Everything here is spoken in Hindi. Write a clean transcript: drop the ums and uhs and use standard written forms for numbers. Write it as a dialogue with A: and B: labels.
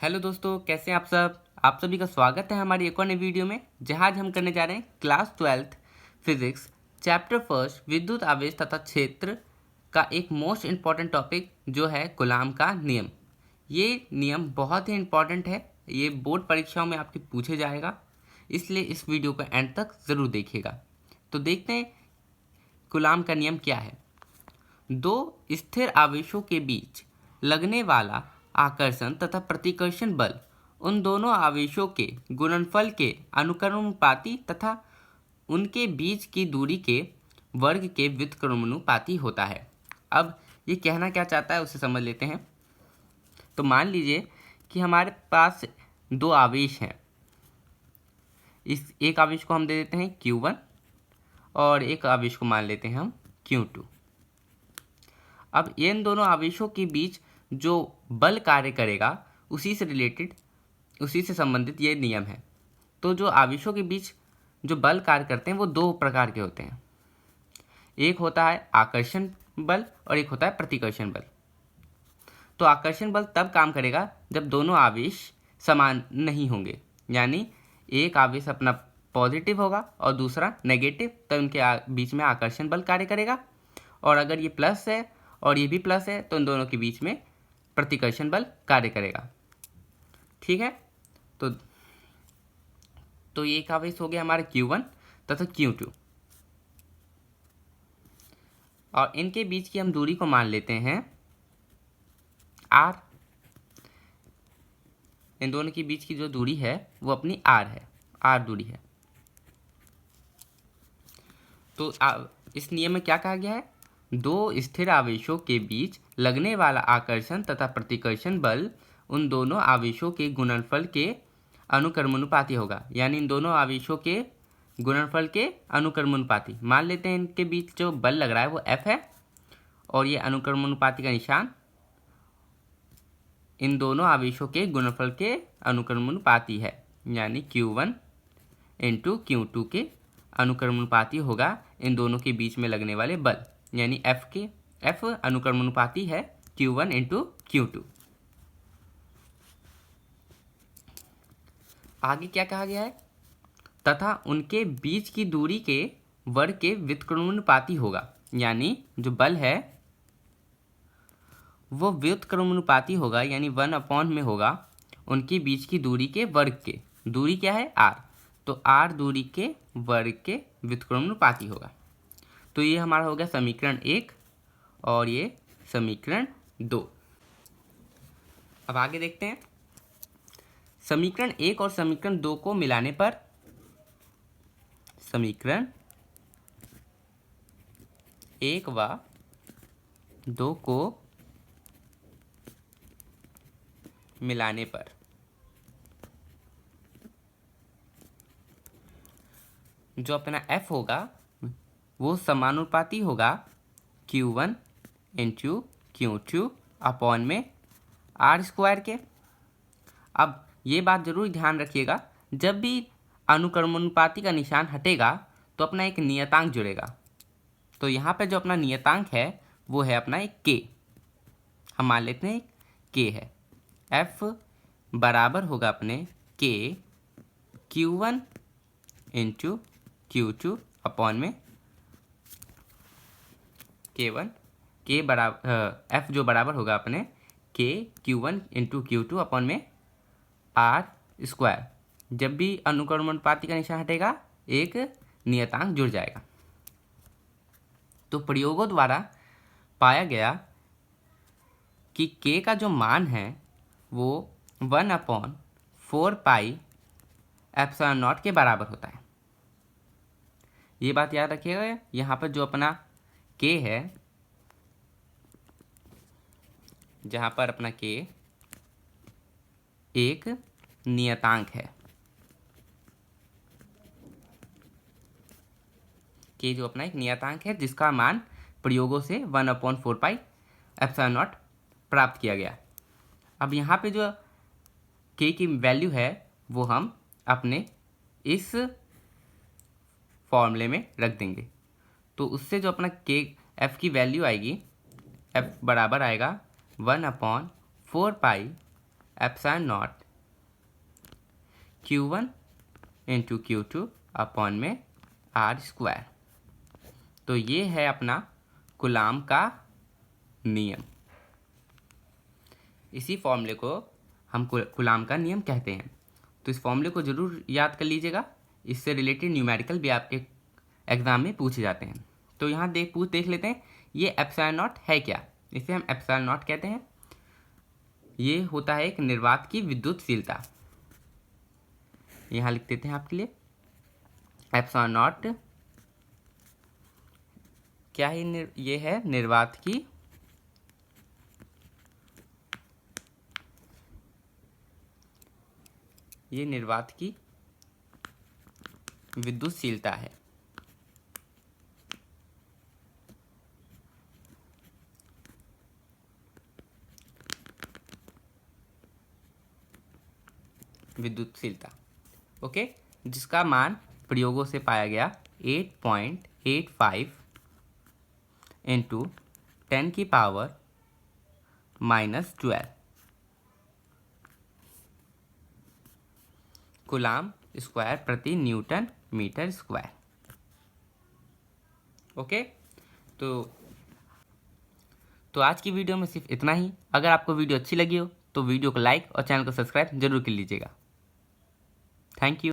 A: हेलो दोस्तों, कैसे हैं आप सब। आप सभी का स्वागत है हमारी एक और नई वीडियो में, जहां आज हम करने जा रहे हैं class 12th physics chapter first विद्युत आवेश तथा क्षेत्र का एक मोस्ट इम्पॉर्टेंट टॉपिक जो है कूलाम का नियम। ये नियम बहुत ही इम्पॉर्टेंट है, ये बोर्ड परीक्षाओं में आपके पूछे जाएगा, इसलिए इस वीडियो को एंड तक ज़रूर देखिएगा। तो देखते हैं कूलाम का नियम क्या है। दो स्थिर आवेशों के बीच लगने वाला आकर्षण तथा प्रतिकर्षण बल उन दोनों आवेशों के गुणनफल के अनुक्रमानुपाती तथा उनके बीच की दूरी के वर्ग के व्युत्क्रमानुपाती होता है। अब ये कहना क्या चाहता है उसे समझ लेते हैं। तो मान लीजिए कि हमारे पास दो आवेश हैं। इस एक आवेश को हम दे देते हैं Q1 और एक आवेश को मान लेते हैं हम Q2। अब इन दोनों आवेशों के बीच जो बल कार्य करेगा उसी से संबंधित ये नियम है। तो जो आवेशों के बीच जो बल कार्य करते हैं वो दो प्रकार के होते हैं। एक होता है आकर्षण बल और एक होता है प्रतिकर्षण बल। तो आकर्षण बल तब काम करेगा जब दोनों आवेश समान नहीं होंगे, यानी एक आवेश अपना पॉजिटिव होगा और दूसरा नेगेटिव, तो उनके बीच में आकर्षण बल कार्य करेगा। और अगर ये प्लस है और ये भी प्लस है तो इन दोनों के बीच में प्रतिकर्षण बल कार्य करेगा। ठीक है, तो ये एक आवेश हो गया हमारा Q1 तथा Q2 और इनके बीच की हम दूरी को मान लेते हैं R। इन दोनों के बीच की जो दूरी है वो अपनी R है, R दूरी है। तो इस नियम में क्या कहा गया है, दो स्थिर आवेशों के बीच लगने वाला आकर्षण तथा प्रतिकर्षण बल उन दोनों आवेशों के गुणनफल के अनुक्रमानुपाती होगा, यानी इन दोनों आवेशों के गुणनफल के अनुक्रमानुपाती। मान लेते हैं इनके बीच जो बल लग रहा है वो F है और ये अनुक्रमानुपाती का निशान इन दोनों आवेशों के गुणनफल के अनुक्रमानुपाती है, यानी Q1 इंटू Q2 के अनुक्रमानुपाती होगा इन दोनों के बीच में लगने वाले बल, यानी F अनुक्रमानुपाती है Q1 इंटू Q2। आगे क्या कहा गया है, तथा उनके बीच की दूरी के वर्ग के व्युत्क्रमानुपाती होगा, यानी जो बल है वो व्युत्क्रमानुपाती होगा, यानी 1/, में होगा उनके बीच की दूरी के वर्ग के। दूरी क्या है R, तो R दूरी के वर्ग के व्युत्क्रमानुपाती होगा। तो ये हमारा हो गया समीकरण 1 और ये समीकरण 2। अब आगे देखते हैं। समीकरण 1 और समीकरण 2 को मिलाने पर समीकरण 1 व 2 को मिलाने पर जो अपना F होगा वो समानुपाती होगा Q1 इंटू Q2 अपॉन में R² के। अब ये बात जरूर ध्यान रखिएगा, जब भी अनुक्रमानुपाती का निशान हटेगा तो अपना एक नियतांक जुड़ेगा। तो यहाँ पे जो अपना नियतांक है वो है अपना एक K। हम मान लेते हैं K है। F बराबर होगा अपने K Q1 into Q2 upon में K बराबर F जो बराबर होगा अपने K Q1 into Q2 upon में R²। जब भी अनुक्रमानुपाती का निशान हटेगा एक नियतांक जुड़ जाएगा। तो प्रयोगों द्वारा पाया गया कि K का जो मान है वो 1/4 पाई एप्सिलॉन नॉट के बराबर होता है। ये बात याद रखिएगा। यहाँ पर जो अपना K है, जहाँ पर अपना K एक नियतांक है, K जो अपना एक नियतांक है जिसका मान प्रयोगों से 1/4 पाई एप्सिलॉन नॉट प्राप्त किया गया। अब यहाँ पे जो K की वैल्यू है वो हम अपने इस फॉर्मूले में रख देंगे। तो उससे जो अपना F की वैल्यू आएगी, F बराबर आएगा 1/4 pi epsilon not Q1 into Q2 upon में R²। तो ये है अपना कूलाम का नियम। इसी फॉर्मूले को हम कूलाम का नियम कहते हैं। तो इस फॉर्मूले को ज़रूर याद कर लीजिएगा, इससे रिलेटेड न्यूमेरिकल भी आपके एग्ज़ाम में पूछे जाते हैं। तो यहाँ देख लेते हैं ये एप्सिलॉन नॉट है क्या। इसे हम एप्सिलॉन नॉट कहते हैं। ये होता है एक निर्वात की विद्युतशीलता। यहाँ लिख देते हैं आपके लिए, एप्सिलॉन नॉट क्या है, ये है निर्वात की विद्युतशीलता है। ओके, जिसका मान प्रयोगों से पाया गया 8.85 इंटू 10⁻⁻12 कूलाम स्क्वायर प्रति न्यूटन मीटर स्क्वायर। ओके, तो आज की वीडियो में सिर्फ इतना ही। अगर आपको वीडियो अच्छी लगी हो तो वीडियो को लाइक और चैनल को सब्सक्राइब जरूर कर लीजिएगा। Thank you.